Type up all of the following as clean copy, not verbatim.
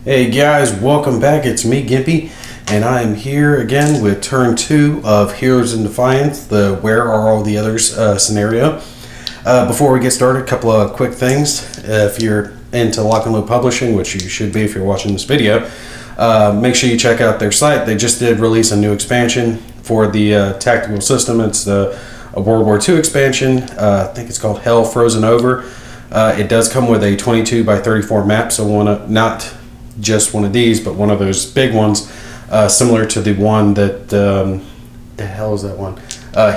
Hey guys, welcome back. It's me, Gimpy, and I am here again with turn 2 of Heroes in Defiance, the Where Are All the Others scenario. Before we get started, a couple of quick things. If you're into Lock and Load Publishing, which you should be if you're watching this video, make sure you check out their site. They just did release a new expansion for the tactical system. It's a World War II expansion. I think it's called Hell Frozen Over. It does come with a 22 by 34 map, so not just one of these, but one of those big ones, similar to the one that the hell is that one?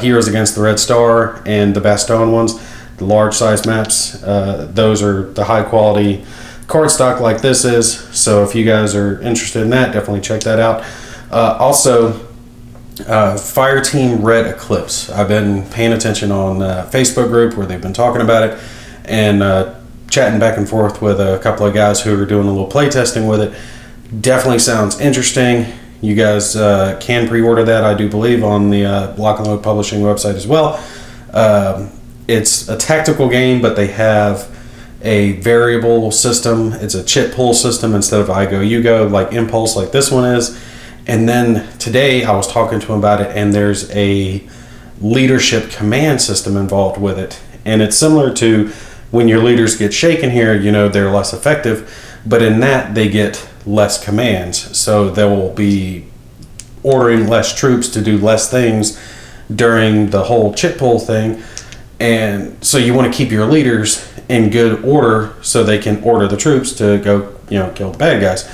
Heroes Against the Red Star and the Bastogne ones, the large size maps. Those are the high quality cardstock like this is. So if you guys are interested in that, definitely check that out. Also, Fireteam Red Eclipse. I've been paying attention on Facebook group where they've been talking about it and chatting back and forth with a couple of guys who are doing a little play testing with it. Definitely sounds interesting. You guys can pre-order that, I do believe, on the Lock and Load Publishing website as well. It's a tactical game, but they have a variable system. It's a chip pull system instead of I go, you go, like Impulse, like this one is. And then today I was talking to him about it, and there's a leadership command system involved with it. And it's similar to when your leaders get shaken here, you know, they're less effective, but in that they get less commands. So they will be ordering less troops to do less things during the whole chip pull thing. And so you want to keep your leaders in good order so they can order the troops to go, you know, kill the bad guys.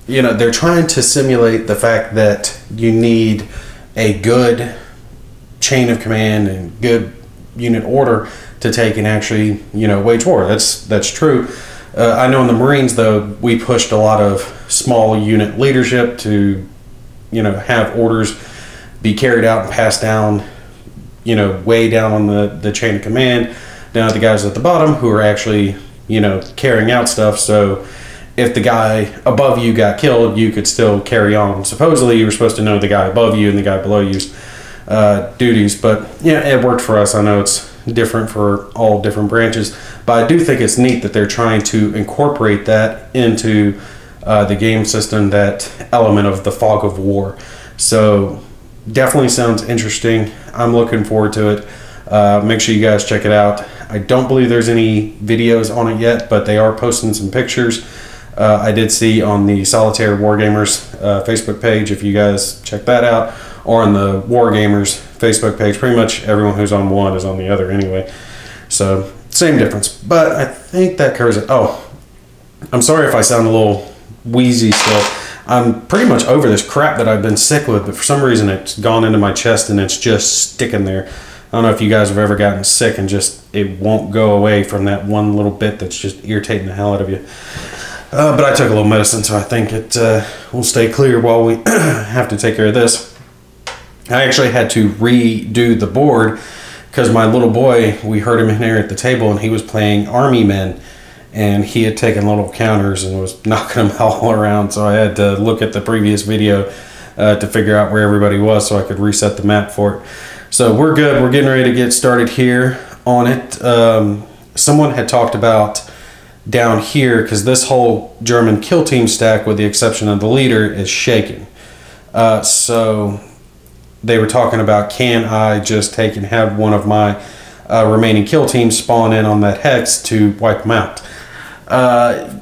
You know, they're trying to simulate the fact that you need a good chain of command and good unit order to take and actually, you know, wage war. That's true. I know in the Marines, though, we pushed a lot of small unit leadership to, you know, have orders be carried out and passed down, you know, way down on the chain of command, down to the guys at the bottom who are actually, you know, carrying out stuff. So if the guy above you got killed, you could still carry on. Supposedly you were supposed to know the guy above you and the guy below you's duties, but yeah, it worked for us. I know it's different for all different branches, but I do think it's neat that they're trying to incorporate that into the game system, that element of the fog of war. So definitely sounds interesting. I'm looking forward to it. Make sure you guys check it out. I don't believe there's any videos on it yet, but they are posting some pictures. I did see on the Solitaire Wargamers Facebook page, if you guys check that out, or on the Wargamers Facebook page. Pretty much everyone who's on one is on the other anyway. So same difference, but I think that covers it. Oh, I'm sorry if I sound a little wheezy still. I'm pretty much over this crap that I've been sick with, but for some reason it's gone into my chest and it's just sticking there. I don't know if you guys have ever gotten sick and just it won't go away from that one little bit that's just irritating the hell out of you. But I took a little medicine, so I think it will stay clear while we have to take care of this. I actually had to redo the board because my little boy, we heard him in there at the table and he was playing Army Men, and he had taken little counters and was knocking them all around, so I had to look at the previous video to figure out where everybody was so I could reset the map for it. So we're good. We're getting ready to get started here on it. Someone had talked about down here, because this whole German kill team stack, with the exception of the leader, is shaken. So they were talking about, can I just take and have one of my remaining kill teams spawn in on that hex to wipe them out?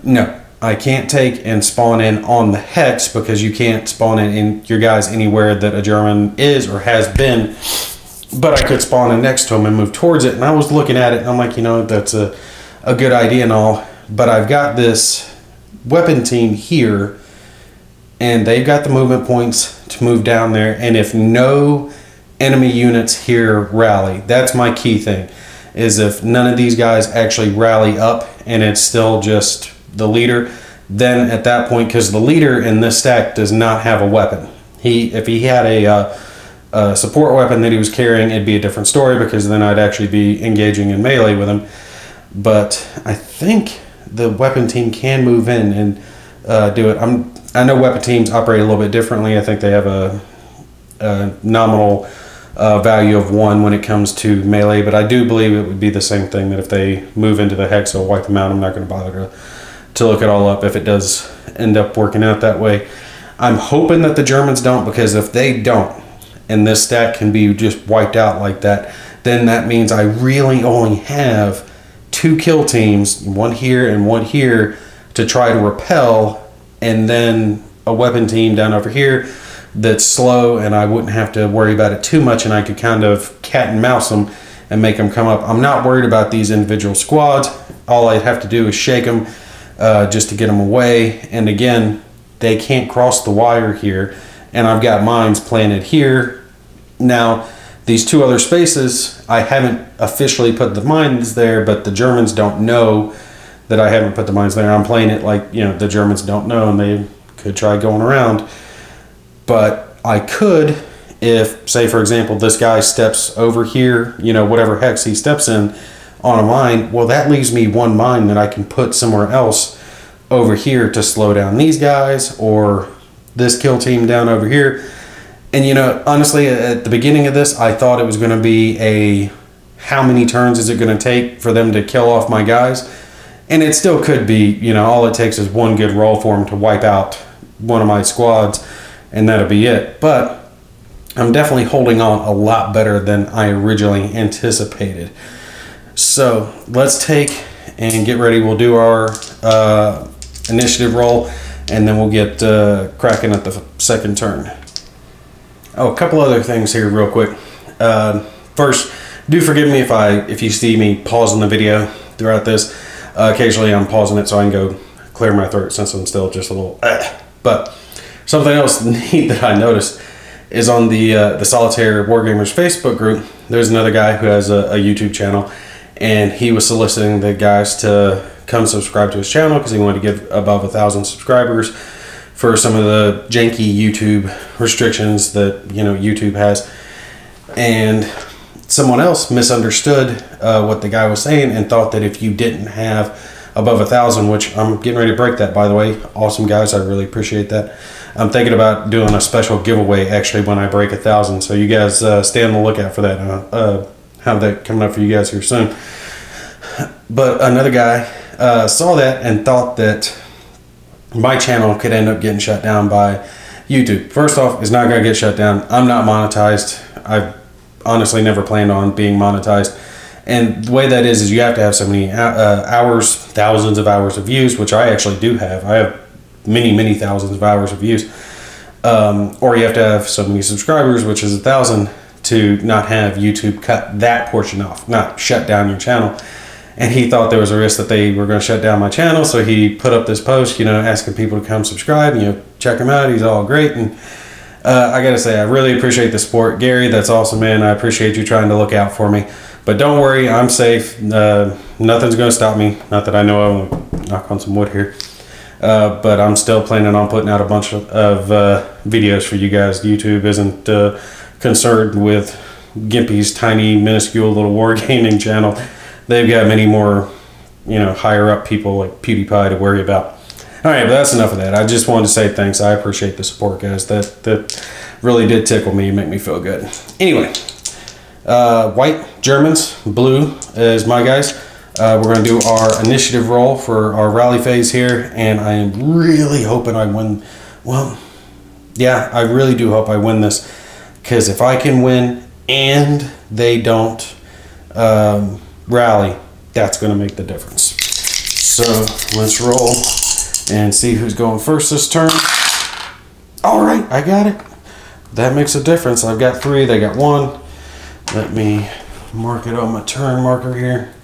No, I can't take and spawn in on the hex, because you can't spawn in your guys anywhere that a German is or has been. But I could spawn in next to him and move towards it. And I was looking at it and I'm like, you know, that's a good idea and all, but I've got this weapon team here and they've got the movement points to move down there, and if no enemy units here rally, that's my key thing, is if none of these guys actually rally up and it's still just the leader, then at that point, because the leader in this stack does not have a weapon, if he had a support weapon that he was carrying, it'd be a different story, because then I'd actually be engaging in melee with him. But I think the weapon team can move in and do it. I know weapon teams operate a little bit differently. I think they have a nominal value of 1 when it comes to melee, but I do believe it would be the same thing, that if they move into the hex, it'll wipe them out. I'm not going to bother to look it all up if it does end up working out that way. I'm hoping that the Germans don't, because if they don't, and this stat can be just wiped out like that, then that means I really only have 2 kill teams, one here and one here, to try to repel, and then a weapon team down over here that's slow, and I wouldn't have to worry about it too much, and I could kind of cat and mouse them and make them come up. I'm not worried about these individual squads. All I have to do is shake them just to get them away, and again, they can't cross the wire here, and I've got mines planted here. Now, these 2 other spaces, I haven't officially put the mines there, but the Germans don't know that I haven't put the mines there. I'm playing it like, you know, the Germans don't know, and they could try going around. But I could, if, say, for example, this guy steps over here, you know, whatever hex he steps in on a mine, well, that leaves me 1 mine that I can put somewhere else over here to slow down these guys, or this kill team down over here. And, you know, honestly, at the beginning of this, I thought it was going to be a how many turns is it going to take for them to kill off my guys. And it still could be, you know, all it takes is 1 good roll for them to wipe out one of my squads, and that'll be it. But I'm definitely holding on a lot better than I originally anticipated. So let's take and get ready. We'll do our initiative roll, and then we'll get cracking at the 2nd turn. Oh, a couple other things here real quick. First, do forgive me if you see me pausing the video throughout this. Occasionally I'm pausing it so I can go clear my throat, since I'm still just a little But something else neat that I noticed is on the Solitaire Wargamers Facebook group, there's another guy who has a YouTube channel, and he was soliciting the guys to come subscribe to his channel because he wanted to get above 1,000 subscribers for some of the janky YouTube restrictions that, you know, YouTube has. And someone else misunderstood what the guy was saying and thought that if you didn't have above 1,000, which I'm getting ready to break that, by the way. Awesome, guys. I really appreciate that. I'm thinking about doing a special giveaway actually when I break 1,000, so you guys stay on the lookout for that. Have that coming up for you guys here soon. But another guy saw that and thought that my channel could end up getting shut down by YouTube. First off, it's not going to get shut down. I'm not monetized. I've honestly never planned on being monetized. And the way that is you have to have so many hours, thousands of hours of views, which I actually do have. I have many thousands of hours of views. Or you have to have so many subscribers, which is 1,000, to not have YouTube cut that portion off, not shut down your channel. And he thought there was a risk that they were going to shut down my channel, so he put up this post, you know, asking people to come subscribe, you know, check him out. He's all great. And I gotta say, I really appreciate the support, Gary. That's awesome, man. I appreciate you trying to look out for me. But don't worry, I'm safe. Nothing's going to stop me. Not that I know of. I'll knock on some wood here. But I'm still planning on putting out a bunch of videos for you guys. YouTube isn't concerned with Gimpy's tiny, minuscule little wargaming channel. They've got many more, you know, higher up people like PewDiePie to worry about. All right, but that's enough of that. I just wanted to say thanks. I appreciate the support, guys. That really did tickle me and make me feel good. Anyway, white Germans, blue is my guys. We're going to do our initiative roll for our rally phase here, and I am really hoping I win. Well, yeah, I really do hope I win this, because if I can win and they don't rally, that's going to make the difference. So let's roll and see who's going first this turn. All right, I got it. That makes a difference. I've got 3, they got 1. Let me mark it on my turn marker here.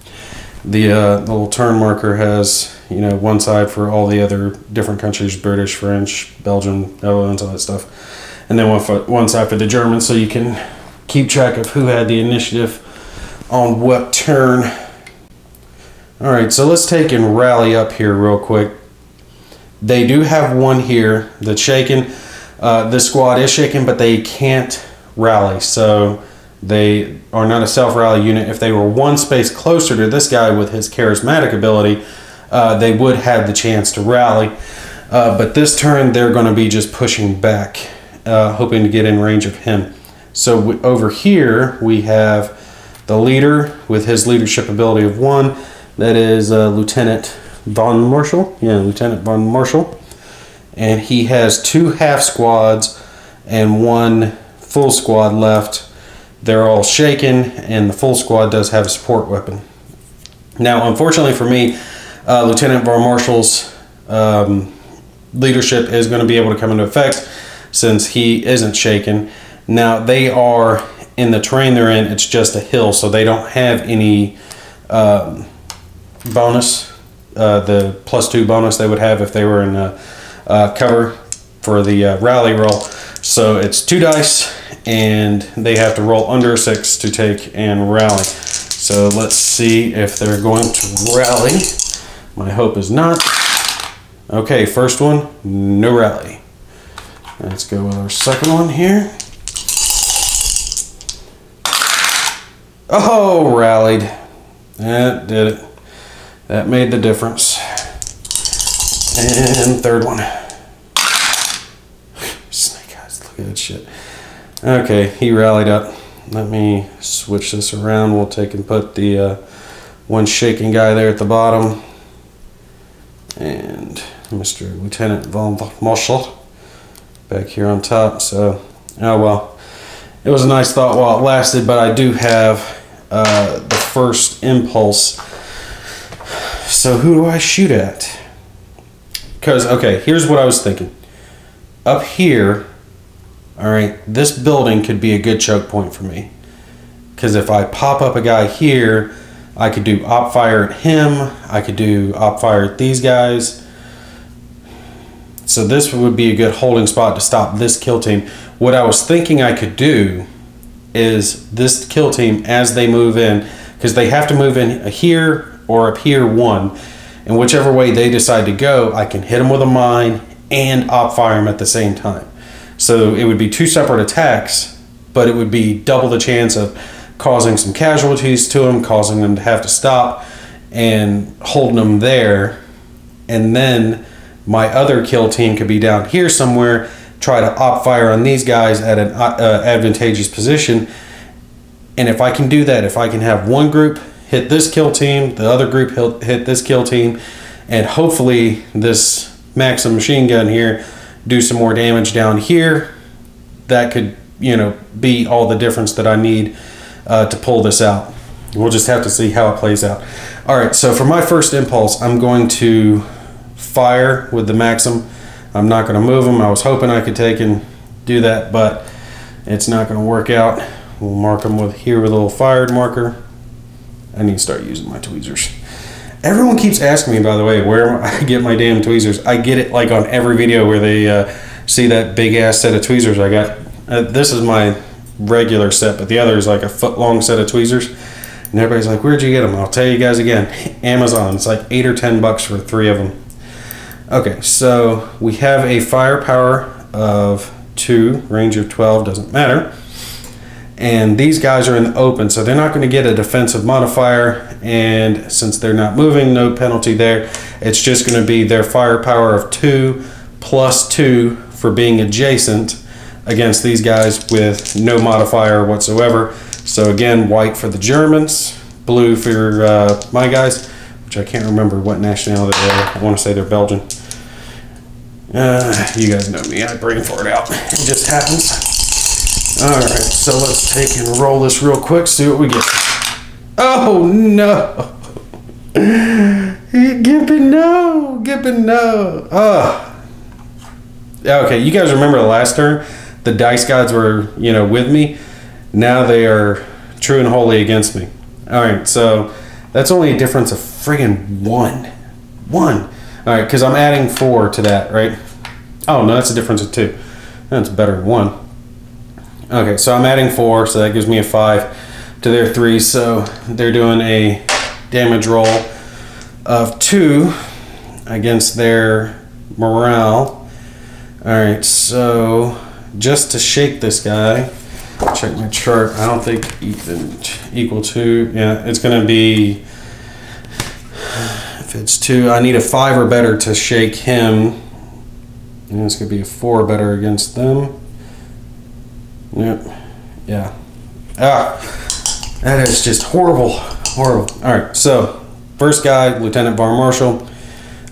The little turn marker has, you know, one side for all the other different countries: British, French, Belgium, Netherlands, all that stuff, and then one side for the Germans, so you can keep track of who had the initiative on what turn. All right, so let's take and rally up here real quick. They do have one here that's shaken. This squad is shaken, but they can't rally, so they are not a self-rally unit. If they were one space closer to this guy with his charismatic ability, they would have the chance to rally. But this turn, they're going to be just pushing back, hoping to get in range of him. So over here, we have the leader with his leadership ability of 1. That is Lieutenant Von Marshall. Yeah, Lieutenant Von Marshall. And he has 2 half squads and 1 full squad left. They're all shaken, and the full squad does have a support weapon. Now, unfortunately for me, Lieutenant Von Marshall's leadership is going to be able to come into effect since he isn't shaken. Now, they are in the terrain they're in, it's just a hill, so they don't have any bonus, the +2 bonus they would have if they were in cover for the rally roll. So it's 2 dice, and they have to roll under a 6 to take and rally. So let's see if they're going to rally. My hope is not. Okay, first one, no rally. Let's go with our second one here. Oh, rallied. That did it. That made the difference. And third one. Snake eyes, look at that shit. Okay, he rallied up. Let me switch this around. We'll take and put the one shaking guy there at the bottom. And Mr. Lieutenant Von Marshall back here on top. So, oh well. It was a nice thought while it lasted, but I do have the first impulse. So who do I shoot at? Because, okay, here's what I was thinking. Up here, alright, this building could be a good choke point for me. Because if I pop up a guy here, I could do op fire at him. I could do op fire at these guys. So this would be a good holding spot to stop this kill team. What I was thinking I could do is this kill team, as they move in, because they have to move in here or up here 1, and whichever way they decide to go, I can hit them with a mine and op fire them at the same time. So it would be 2 separate attacks, but it would be double the chance of causing some casualties to them, causing them to have to stop, and holding them there. And then my other kill team could be down here somewhere, try to op fire on these guys at an advantageous position. And if I can do that, if I can have one group hit this kill team, the other group hit this kill team, and hopefully this Maxim machine gun here do some more damage down here, that could, you know, be all the difference that I need to pull this out. We'll just have to see how it plays out. All right, so for my first impulse, I'm going to fire with the Maxim. I'm not going to move them. I was hoping I could take and do that, but it's not going to work out. We'll mark them with here with a little fired marker. I need to start using my tweezers. Everyone keeps asking me, by the way, where I get my damn tweezers. I get it like on every video where they see that big ass set of tweezers I got. This is my regular set, but the other is like a foot-long set of tweezers. And everybody's like, where'd you get them? I'll tell you guys again. Amazon. It's like $8 or $10 for 3 of them. Okay, so we have a firepower of 2, range of 12, doesn't matter. And these guys are in the open, so they're not going to get a defensive modifier, and since they're not moving, no penalty there. It's just going to be their firepower of 2 plus 2 for being adjacent against these guys with no modifier whatsoever. So again, white for the Germans, blue for my guys, which I can't remember what nationality they are. I want to say they're Belgian. You guys know me, I brain fart out. It just happens. Alright, so let's take and roll this real quick, see what we get. Oh no! Gimpy, no! Gimpy, no! Oh. Okay, you guys remember the last turn? The dice gods were, you know, with me. Now they are true and wholly against me. Alright, so that's only a difference of friggin' 1. 1. Alright, because I'm adding 4 to that, right? Oh, no, that's a difference of 2. That's better than 1. Okay, so I'm adding 4, so that gives me a 5 to their 3. So they're doing a damage roll of 2 against their morale. Alright, so just to shake this guy, check my chart. I don't think even equal to, yeah, it's going to be, if it's 2, I need a 5 or better to shake him. And it's going to be a 4 or better against them. Yep. Yeah. Ah, that is just horrible. Horrible. All right. So, first guy, Lieutenant Von Marshall.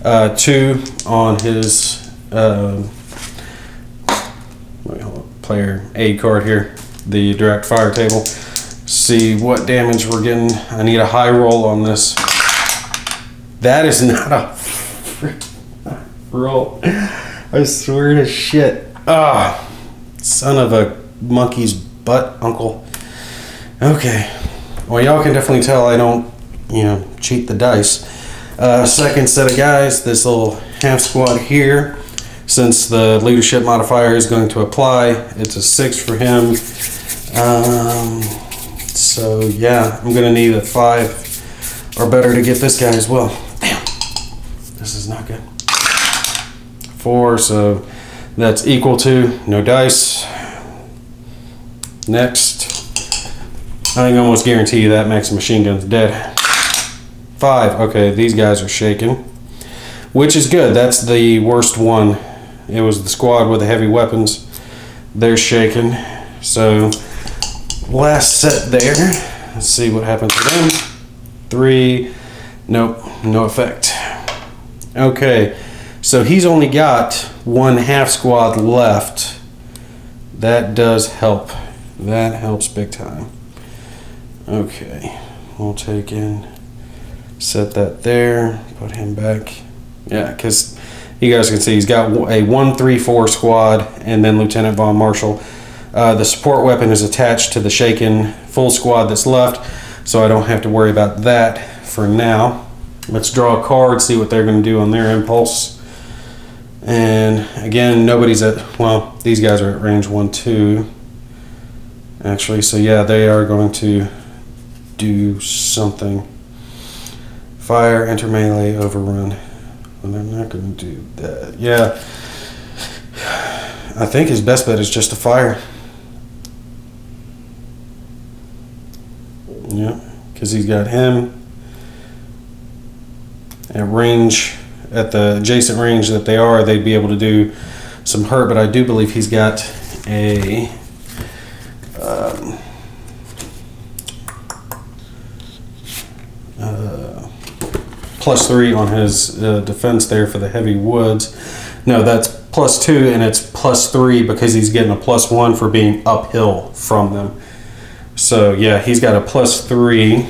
2 on his player aid card here, the direct fire table. See what damage we're getting. I need a high roll on this. That is not a roll. I swear to shit. Ah, son of a monkey's butt, uncle. Okay. Well, y'all can definitely tell I don't, cheat the dice. Second set of guys, this little half squad here. Since the leadership modifier is going to apply, it's a 6 for him. So yeah, I'm gonna need a 5 or better to get this guy as well. Damn, this is not good. 4, so that's equal to no dice. Next, I can almost guarantee you that Max machine gun's dead. 5. Okay, these guys are shaking, which is good. That's the worst one. It was the squad with the heavy weapons. They're shaking. So last set there. Let's see what happens to them. 3. Nope, no effect. Okay, so he's only got 1 half squad left. That does help. That helps big time. Okay, we'll take in, set that there, put him back. Yeah, because you guys can see he's got a 1-3-4 squad and then Lieutenant Von Marshall. The support weapon is attached to the shaken full squad that's left, so I don't have to worry about that for now. Let's draw a card, see what they're going to do on their impulse. And again, nobody's at, well, these guys are at range 1-2 actually, so yeah, they are going to do something. Fire, enter melee, overrun. And they're not going to do that. Yeah, I think his best bet is just to fire. Yeah, because he's got him at range, at the adjacent range that they are, they'd be able to do some hurt, but I do believe he's got a +3 on his defense there for the heavy woods. No, that's +2, and it's +3 because he's getting a +1 for being uphill from them. So yeah, he's got a +3,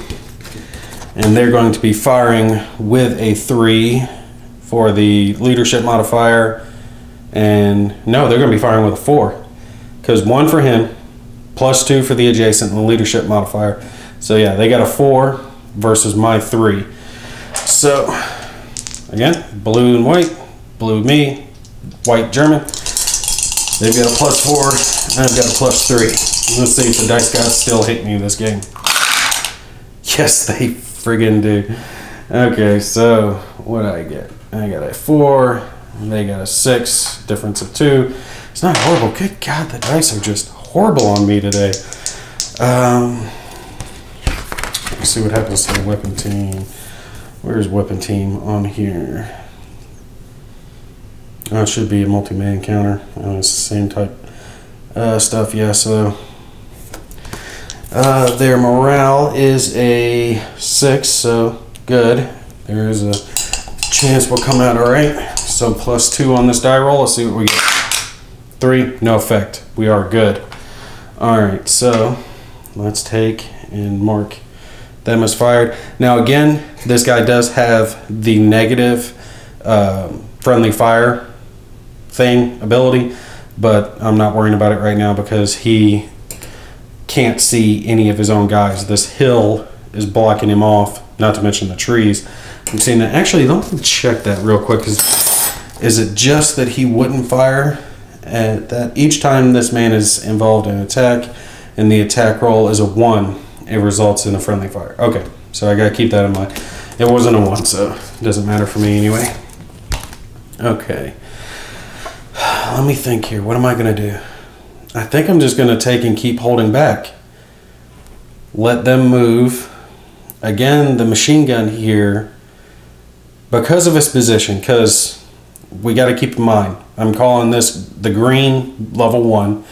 and they're going to be firing with a 3 for the leadership modifier, and no, they're going to be firing with a 4 because 1 for him, +2 for the adjacent and the leadership modifier. So yeah, they got a 4 versus my 3. So again, blue and white, blue me, white German. They've got a +4, I've got a +3. Let's see if the dice guys still hate me this game. Yes, they friggin' do. Okay, so what did I get? I got a 4, they got a 6, difference of 2. It's not horrible. Good God, the dice are just horrible on me today. Let's see what happens to the weapon team. Where's weapon team on here? Oh, it should be a multi-man counter. Oh, it's the same type stuff. Yeah, so their morale is a 6, so good. There is a chance we'll come out all right. So +2 on this die roll. Let's see what we get. 3, no effect. We are good. All right, so let's take and mark them as fired. Now again, this guy does have the negative friendly fire thing ability, but I'm not worrying about it right now because he can't see any of his own guys. This hill is blocking him off, not to mention the trees. I'm seeing that. Actually, let me check that real quick. Is it just that he wouldn't fire at that? Each time this man is involved in attack and the attack roll is a 1, it results in a friendly fire. Okay, so I gotta keep that in mind. It wasn't a 1, so it doesn't matter for me anyway. Okay, let me think here. What am I gonna do? I think I'm just gonna take and keep holding back. Let them move. Again, the machine gun here, because of its position, because we got to keep in mind, I'm calling this the green level 1,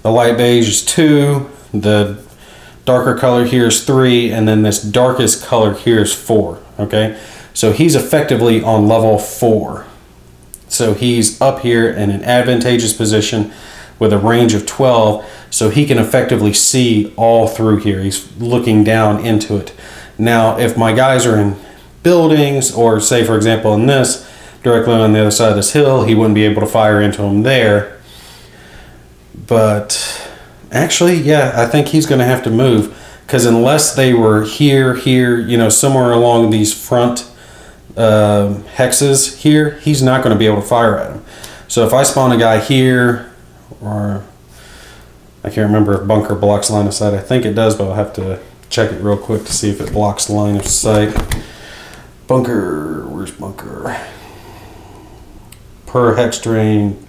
the light beige is 2, the darker color here is 3, and then this darkest color here is 4. Okay, So he's effectively on level 4. So he's up here in an advantageous position with a range of 12, so he can effectively see all through here. He's looking down into it. Now, if my guys are in buildings, or say for example in this, directly on the other side of this hill, he wouldn't be able to fire into them there. But actually, yeah, I think he's going to have to move, because unless they were here, you know, somewhere along these front hexes here, he's not going to be able to fire at him. So if I spawn a guy here, or I can't remember if bunker blocks line of sight. I think it does, but I'll have to check it real quick to see if it blocks line of sight. Bunker, where's bunker? Per hex terrain.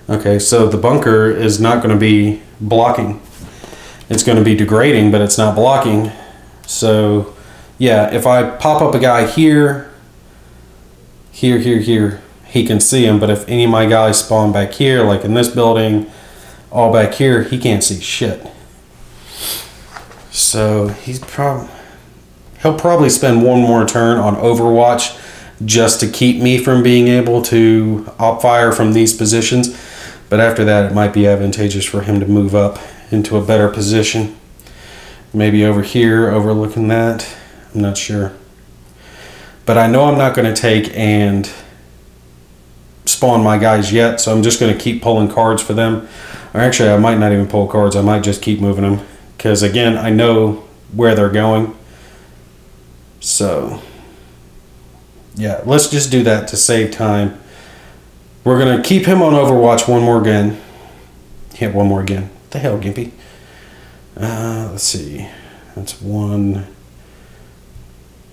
Okay, so the bunker is not going to be blocking. It's going to be degrading, but it's not blocking. So yeah, if I pop up a guy here, he can see him. But if any of my guys spawn back here, like in this building, all back here, he can't see shit. So he'll probably spend one more turn on Overwatch just to keep me from being able to op fire from these positions. But after that, it might be advantageous for him to move up into a better position. Maybe over here, overlooking that. I'm not sure. But I know I'm not going to take and spawn my guys yet, so I'm just going to keep pulling cards for them. Or actually, I might not even pull cards. I might just keep moving them, because again, I know where they're going. So yeah, let's just do that to save time. We're going to keep him on Overwatch one more again. Yeah, one more again. What the hell, Gimpy? Let's see. That's 1,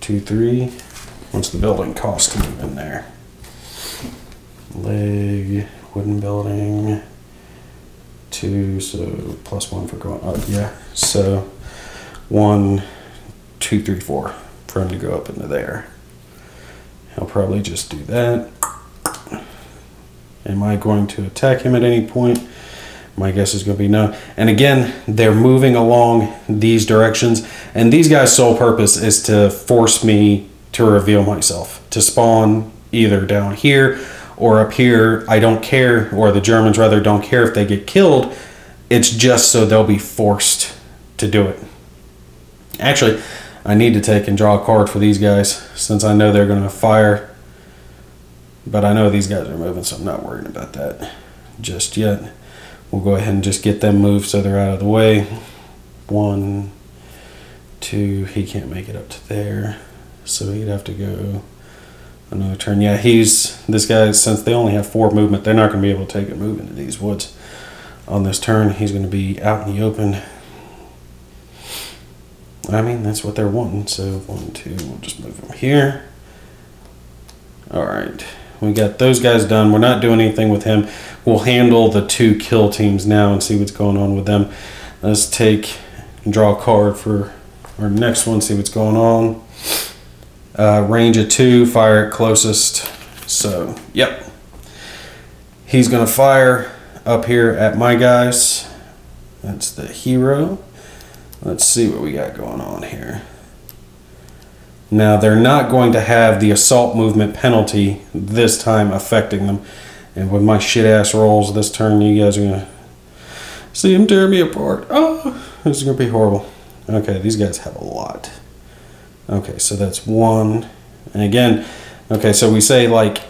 2, 3. What's the building cost to move in there? Leg, wooden building, 2, so +1 for going up. Yeah, so 1, 2, 3, 4 for him to go up into there. I'll probably just do that. Am I going to attack him at any point? My guess is going to be no. And again, they're moving along these directions, and these guys' sole purpose is to force me to reveal myself, to spawn either down here or up here. I don't care, or the Germans rather don't care if they get killed. It's just so they'll be forced to do it. Actually, I need to take and draw a card for these guys, since I know they're going to fire. But I know these guys are moving, so I'm not worried about that just yet. We'll go ahead and just get them moved so they're out of the way. 1, 2, he can't make it up to there, so he'd have to go another turn. Yeah, this guy, since they only have 4 movement, they're not going to be able to take a move into these woods on this turn. He's going to be out in the open. I mean, that's what they're wanting. So 1, 2, we'll just move him here. All right, we got those guys done. We're not doing anything with him. We'll handle the 2 kill teams now and see what's going on with them. Let's take and draw a card for our next one, see what's going on. Range of 2, fire it closest. So, yep. He's going to fire up here at my guys. That's the hero. Let's see what we got going on here. Now, they're not going to have the assault movement penalty this time affecting them. And with my shit-ass rolls this turn, you guys are going to see him tear me apart. Oh, this is going to be horrible. Okay, these guys have a lot. Okay, so that's 1. And again, okay, so we say like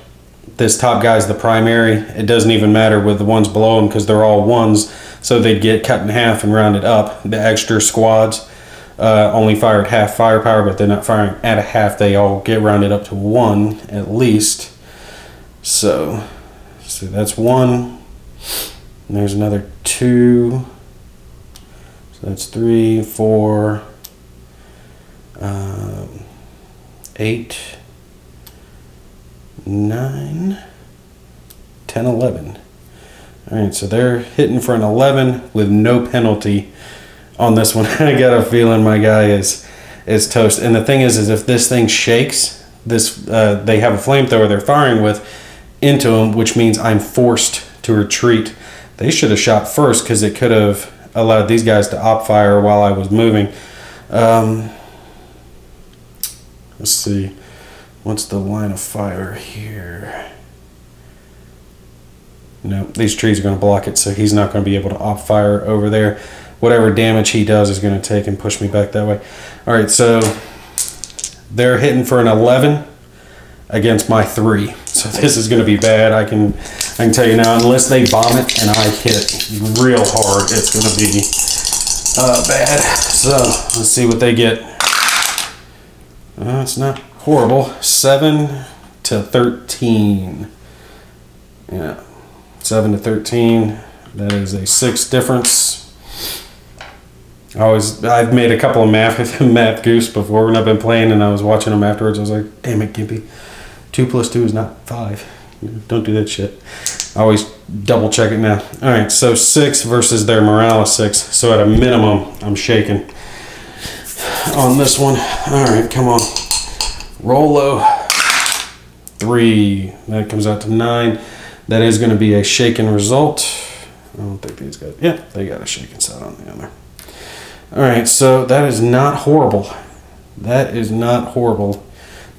this top guy's the primary. It doesn't even matter with the ones below him because they're all 1s. So they'd get cut in half and rounded up. The extra squads only fire at half firepower, but they're not firing at a half. They all get rounded up to 1 at least. So that's 1. And there's another 2. So that's 3, 4, 8, 9, 10, 11. All right, so they're hitting for an 11 with no penalty on this one. I got a feeling my guy is toast. And the thing is if this thing shakes, they have a flamethrower they're firing with into him, which means I'm forced to retreat. They should have shot first because it could have allowed these guys to op fire while I was moving. Let's see. What's the line of fire here? No, these trees are going to block it, so he's not going to be able to op fire over there. Whatever damage he does is going to take and push me back that way. All right, so they're hitting for an 11 against my 3. So this is going to be bad. I can tell you now, unless they bomb it and I hit real hard, it's going to be bad. So let's see what they get. It's not horrible. 7 to 13. Yeah, 7 to 13. That is a 6 difference. I've made a couple of math goose before when I've been playing, and I was watching them afterwards. I was like, damn it, Gimpy. 2 plus 2 is not 5. Don't do that shit. I always double check it now. All right, so 6 versus their morale of 6. So at a minimum, I'm shaking on this one. All right, come on. Roll low. 3. That comes out to 9. That is going to be a shaken result. I don't think these guys... Yeah, they got a shaken set on the other. All right, so that is not horrible. That is not horrible.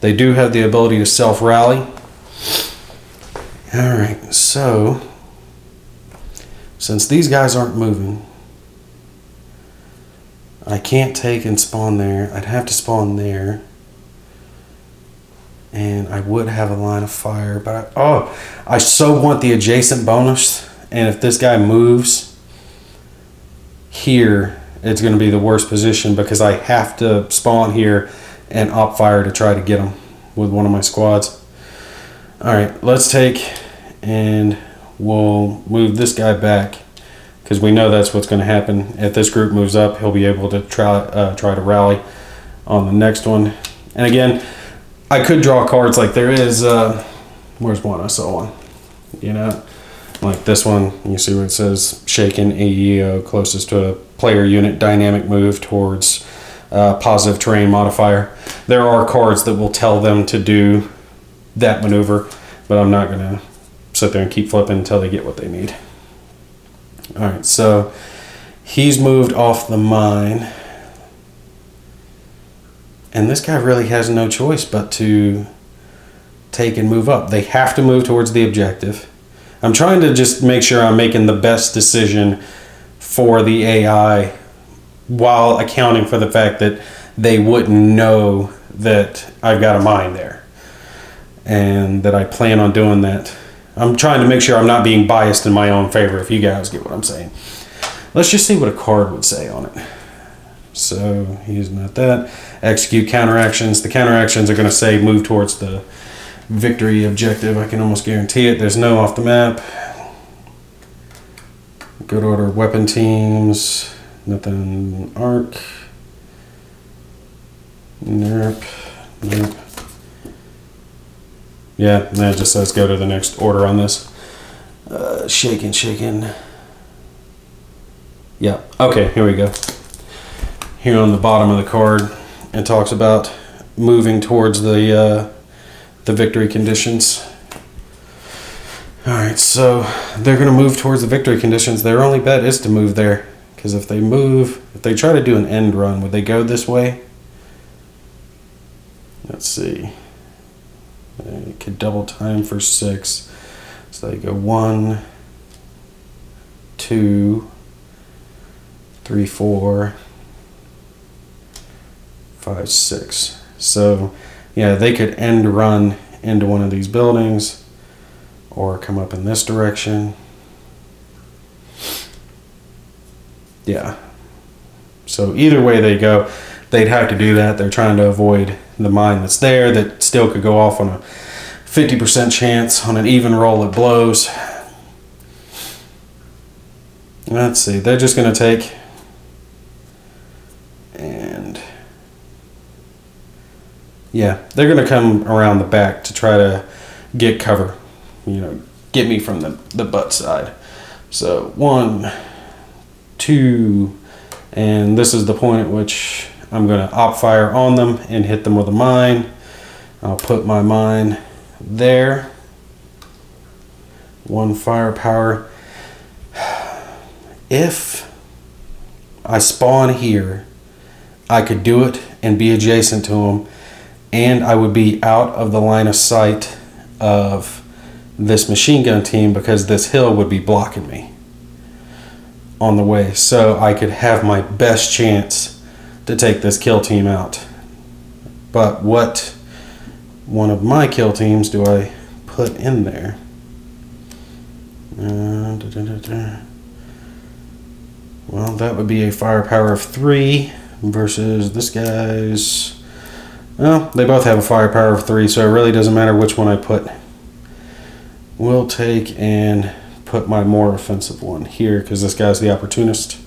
They do have the ability to self-rally. All right, so since these guys aren't moving, I can't take and spawn there. I'd have to spawn there. And I would have a line of fire, but I so want the adjacent bonus. And if this guy moves here, it's going to be the worst position because I have to spawn here and op fire to try to get him with one of my squads. All right, let's take and we'll move this guy back because we know that's what's going to happen. If this group moves up, he'll be able to try to rally on the next one. And again, I could draw cards like there is. Where's one? I saw one. You know, like this one. You see where it says shaken AEO closest to a player unit dynamic move towards positive terrain modifier. There are cards that will tell them to do that maneuver, but I'm not going to sit there and keep flipping until they get what they need. All right, so he's moved off the mine. And this guy really has no choice but to take and move up. They have to move towards the objective. I'm trying to just make sure I'm making the best decision for the AI while accounting for the fact that they wouldn't know that I've got a mine there and that I plan on doing that. I'm trying to make sure I'm not being biased in my own favor, if you guys get what I'm saying. Let's just see what a card would say on it. So he's not that. Execute counteractions. The counteractions are going to say move towards the victory objective. I can almost guarantee it. There's no off the map. Good order weapon teams. Nothing arc. Nope. Nope. Yeah, that just says go to the next order on this. Shaken. Yeah, okay, here we go. Here on the bottom of the card, it talks about moving towards the victory conditions. Alright, so they're going to move towards the victory conditions. Their only bet is to move there. Because if they try to do an end run, would they go this way? Let's see. They could double time for 6. So they go 1, 2, 3, 4, 5, 6. So yeah, they could end run into one of these buildings or come up in this direction. Yeah. So either way they go, they'd have to do that. They're trying to avoid the mine that's there that still could go off on a 50% chance. On an even roll it blows. Let's see. They're just going to take and yeah, they're going to come around the back to try to get cover. You know, get me from the butt side. So 1, 2, and this is the point at which I'm going to op fire on them and hit them with a mine. I'll put my mine there. 1 firepower. If I spawn here, I could do it and be adjacent to them and I would be out of the line of sight of this machine gun team because this hill would be blocking me on the way, so I could have my best chance to take this kill team out. But what one of my kill teams do I put in there? Well, that would be a firepower of 3 versus this guy's. Well, they both have a firepower of 3, so it really doesn't matter which one I put. We'll take and put my more offensive one here because this guy's the opportunist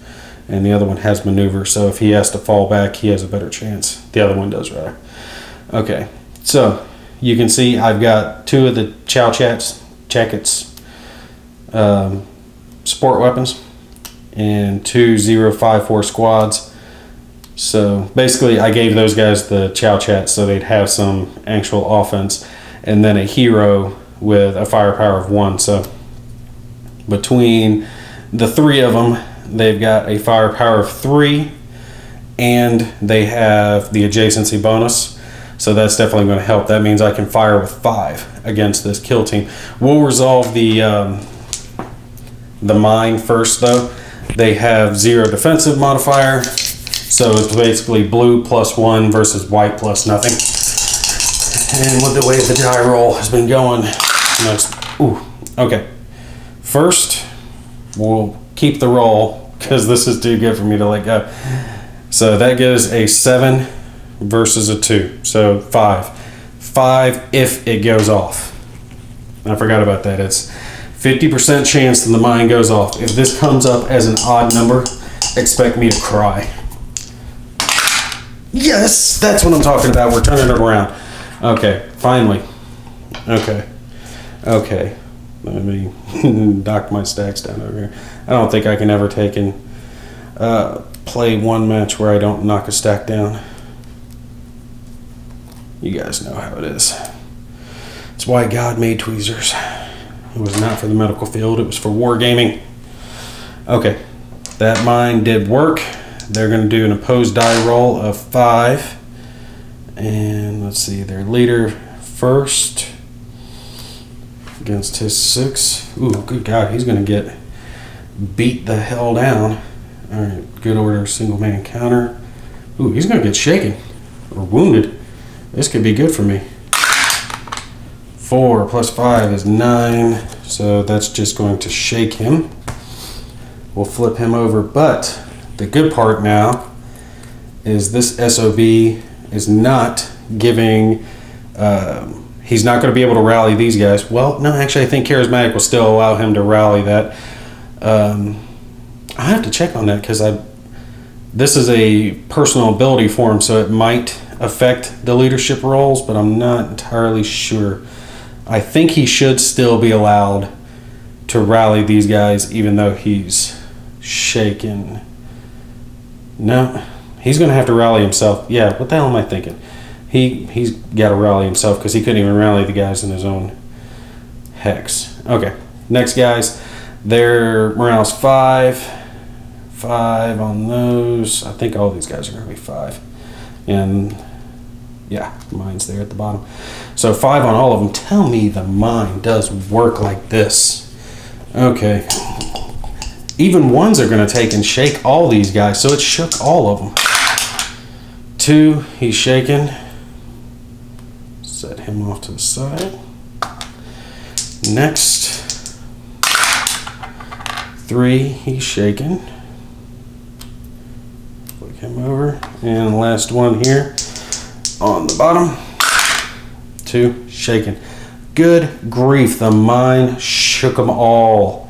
and the other one has maneuver, so if he has to fall back he has a better chance. The other one does, rather. Okay, so you can see I've got 2 of the Jackets support weapons and 2 054 squads. So basically I gave those guys the Chow Chats so they'd have some actual offense, and then a hero with a firepower of 1. So between the 3 of them, they've got a firepower of 3 and they have the adjacency bonus. So that's definitely going to help. That means I can fire with 5 against this kill team. We'll resolve the mine first though. They have 0 defensive modifier. So it's basically blue +1 versus white +0. And with the way the die roll has been going, okay. First, we'll keep the roll because this is too good for me to let go. So that gives a 7 versus a 2. So 5. 5 if it goes off. I forgot about that. It's 50% chance that the mine goes off. If this comes up as an odd number, expect me to cry. Yes, that's what I'm talking about. We're turning it around. Okay, finally. Okay. Let me knock my stacks down over here. I don't think I can ever take and play one match where I don't knock a stack down. You guys know how it is. It's why God made tweezers. It was not for the medical field, it was for wargaming. Okay, that mine did work. They're going to do an opposed die roll of 5. And let's see, their leader first against his 6. Ooh, good God, he's going to get beat the hell down. All right, good order, single man counter. Ooh, he's going to get shaken or wounded. This could be good for me. 4 + 5 is 9, so that's just going to shake him. We'll flip him over, but the good part now is this SOB is not giving, he's not going to be able to rally these guys. Well, no, actually I think Charismatic will still allow him to rally that. I have to check on that because this is a personal ability for him, so it might affect the leadership roles, but I'm not entirely sure. I think he should still be allowed to rally these guys even though he's shaken. No, he's going to have to rally himself. Yeah, what the hell am I thinking? He's got to rally himself because he couldn't even rally the guys in his own hex. Okay, next guys, their morale's 5. 5 on those. I think all these guys are going to be 5. And yeah, mine's there at the bottom. So 5 on all of them. Tell me the mine does work like this. Okay. Even 1s are going to take and shake all these guys, so it shook all of them. 2, he's shaken. Set him off to the side. Next. 3, he's shaken. Flick him over. And the last one here on the bottom. 2, shaken. Good grief, the mine shook them all.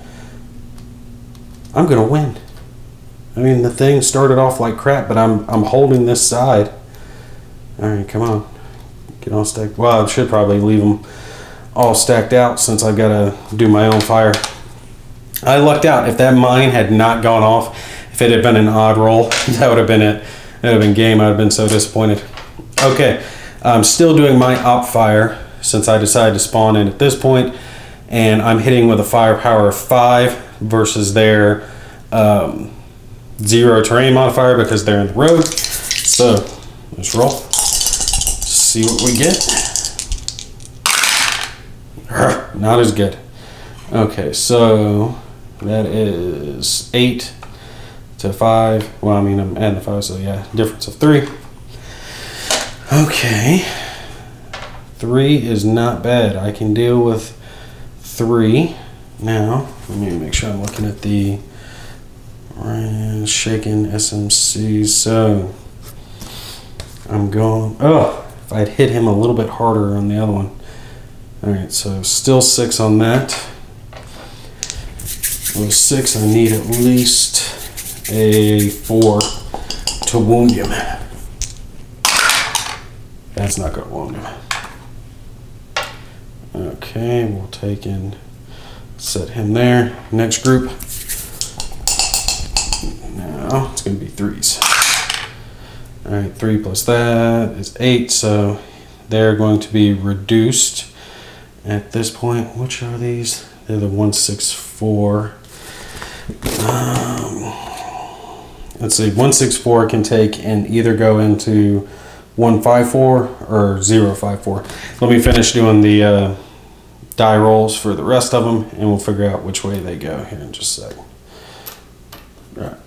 I'm gonna win. I mean, the thing started off like crap, but I'm holding this side. All right, come on, get all stacked. Well, I should probably leave them all stacked out since I've got to do my own fire. I lucked out. If that mine had not gone off, if it had been an odd roll, that would have been it. That would have been game. I'd have been so disappointed. Okay, I'm still doing my op fire since I decided to spawn in at this point, and I'm hitting with a firepower of 5 versus their 0 terrain modifier because they're in the road. So let's roll. see what we get. Not as good. Okay, so that is 8 to 5. Well, I mean, I'm adding the 5, so yeah, difference of 3. Okay. 3 is not bad. I can deal with 3. Now, let me make sure I'm looking at the shaken SMC. So, I'm going, oh, if I'd hit him a little bit harder on the other one. Alright, so still 6 on that. With 6, I need at least a 4 to wound him. That's not going to wound him. Okay, we'll take and set him there. Next group. Now, it's going to be 3s. Alright, 3 plus that is 8, so they're going to be reduced at this point. Which are these? They're the 164. Let's see, 164 can take and either go into 154 or 054. Let me finish doing the die rolls for the rest of them, and we'll figure out which way they go here in just a second. All right.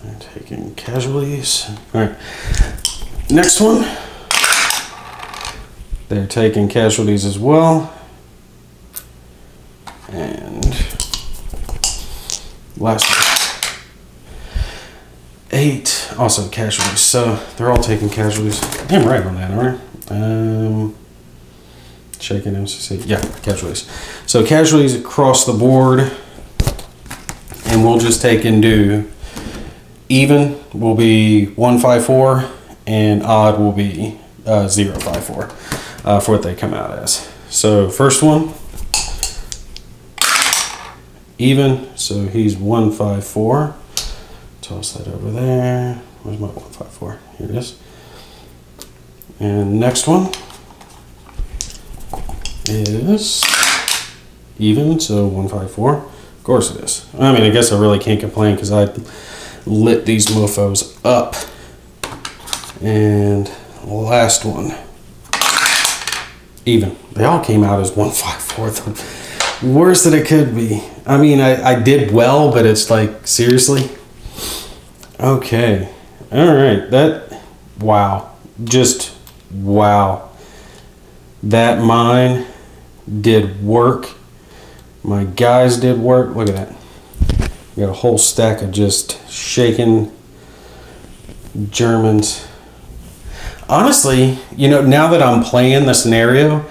They're taking casualties. All right. Next one. They're taking casualties as well. And last one. 8 also casualties, so they're all taking casualties. I'm right on that, aren't I? Checking MCC. Yeah, casualties. So casualties across the board, and we'll just take and do even will be 154 and odd will be 054 for what they come out as. So first one, even, so he's 154. Toss that over there. Where's my 154? Here it is. And next one is even, so 154. Of course it is. I mean, I guess I really can't complain because I lit these mofos up. And last one, even. They all came out as 154. The worst that it could be. I mean, I did well, but it's like, seriously? Okay. Alright. That, wow. Just, wow. That mine did work. My guys did work. Look at that. We got a whole stack of just shaken Germans. Honestly, you know, now that I'm playing the scenario,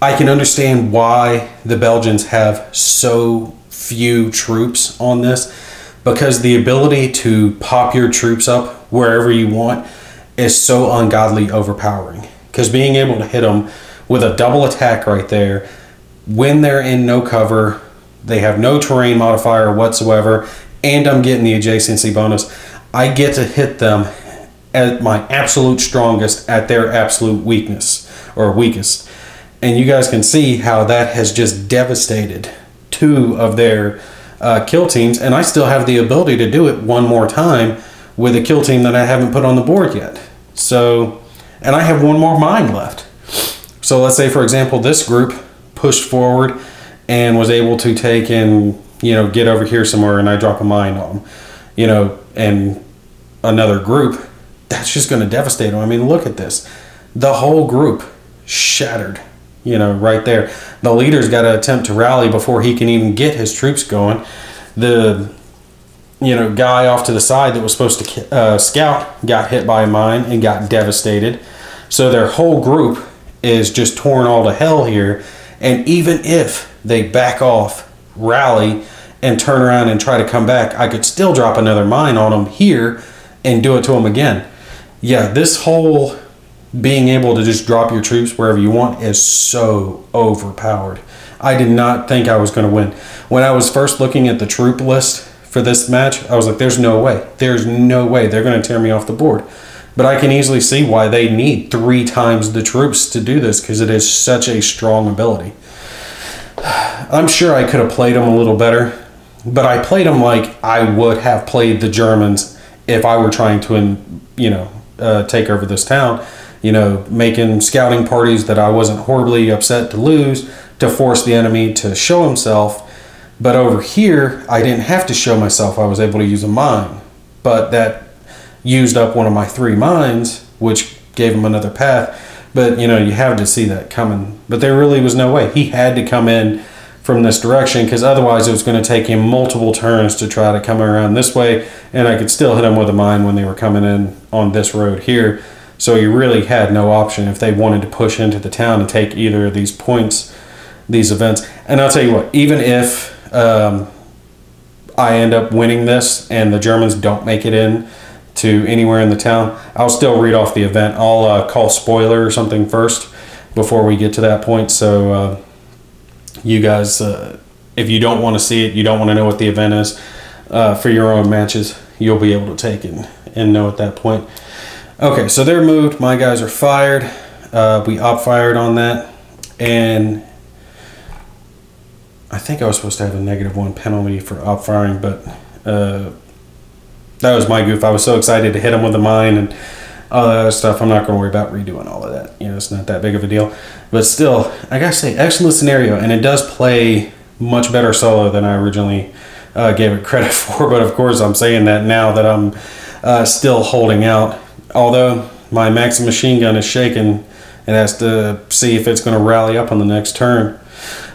I can understand why the Belgians have so few troops on this, because the ability to pop your troops up wherever you want is so ungodly overpowering. Because being able to hit them with a double attack right there, when they're in no cover, they have no terrain modifier whatsoever, and I'm getting the adjacency bonus, I get to hit them at my absolute strongest at their absolute weakness or weakest. And you guys can see how that has just devastated 2 of their kill teams, and I still have the ability to do it one more time with a kill team that I haven't put on the board yet. So, and I have 1 more mine left. So let's say, for example, this group pushed forward and was able to take and, you know, get over here somewhere, and I drop a mine on them, you know, and another group, that's just going to devastate them. I mean, look at this. The whole group shattered. You know, right there. The leader's got to attempt to rally before he can even get his troops going. The, you know, guy off to the side that was supposed to scout got hit by a mine and got devastated. So their whole group is just torn all to hell here. And even if they back off, rally, and turn around and try to come back, I could still drop another mine on them here and do it to them again. Yeah, this whole being able to just drop your troops wherever you want is so overpowered. I did not think I was going to win. When I was first looking at the troop list for this match, I was like, there's no way. There's no way they're going to tear me off the board. But I can easily see why they need 3 times the troops to do this, because it is such a strong ability. I'm sure I could have played them a little better, but I played them like I would have played the Germans if I were trying to, you know, take over this town. You know, making scouting parties that I wasn't horribly upset to lose to force the enemy to show himself. But over here, I didn't have to show myself. I was able to use a mine. But that used up one of my 3 mines, which gave him another path. But, you know, you have to see that coming. But there really was no way. He had to come in from this direction, because otherwise it was going to take him multiple turns to try to come around this way, and I could still hit him with a mine when they were coming in on this road here. So you really had no option if they wanted to push into the town and take either of these points, these events. And I'll tell you what, even if I end up winning this and the Germans don't make it in to anywhere in the town, I'll still read off the event. I'll call spoiler or something first before we get to that point. So you guys, if you don't want to see it, you don't want to know what the event is for your own matches, you'll be able to take it and know at that point. Okay, so they're moved. My guys are fired. We op-fired on that, and I think I was supposed to have a -1 penalty for op-firing, but that was my goof. I was so excited to hit him with a mine and all that other stuff. I'm not going to worry about redoing all of that. You know, it's not that big of a deal. But still, I gotta say, excellent scenario, and it does play much better solo than I originally gave it credit for. But of course, I'm saying that now that I'm still holding out. Although my Maxim machine gun is shaking, it has to see if it's going to rally up on the next turn.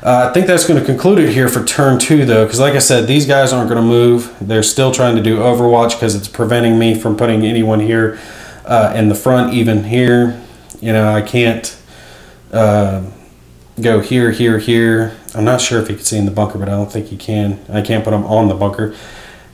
I think that's going to conclude it here for turn 2, though, because like I said, these guys aren't going to move. They're still trying to do Overwatch because it's preventing me from putting anyone here in the front, even here. You know, I can't go here, here, here. I'm not sure if you can see in the bunker, but I don't think you can. I can't put them on the bunker.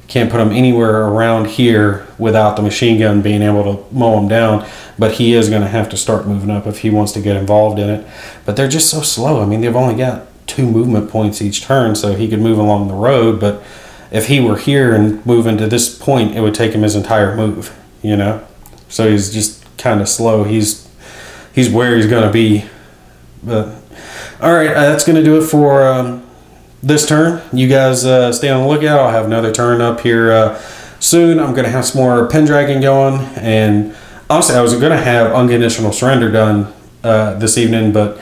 Can't put him anywhere around here without the machine gun being able to mow him down. But he is going to have to start moving up if he wants to get involved in it. But they're just so slow. I mean, they've only got 2 movement points each turn, so he could move along the road. But if he were here and move into this point, it would take him his entire move, you know? So he's just kind of slow. He's where he's going to be. But all right, that's going to do it for this turn. You guys stay on the lookout. I'll have another turn up here soon. I'm going to have some more pen dragging going, and honestly, I was going to have unconditional surrender done this evening, but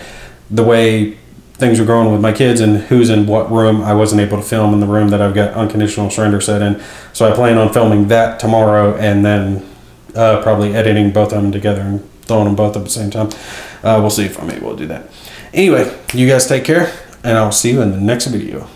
the way things were going with my kids and who's in what room, I wasn't able to film in the room that I've got unconditional surrender set in. So I plan on filming that tomorrow, and then probably editing both of them together and throwing them both at the same time. We'll see if I'm able to do that. Anyway, you guys take care, and I'll see you in the next video.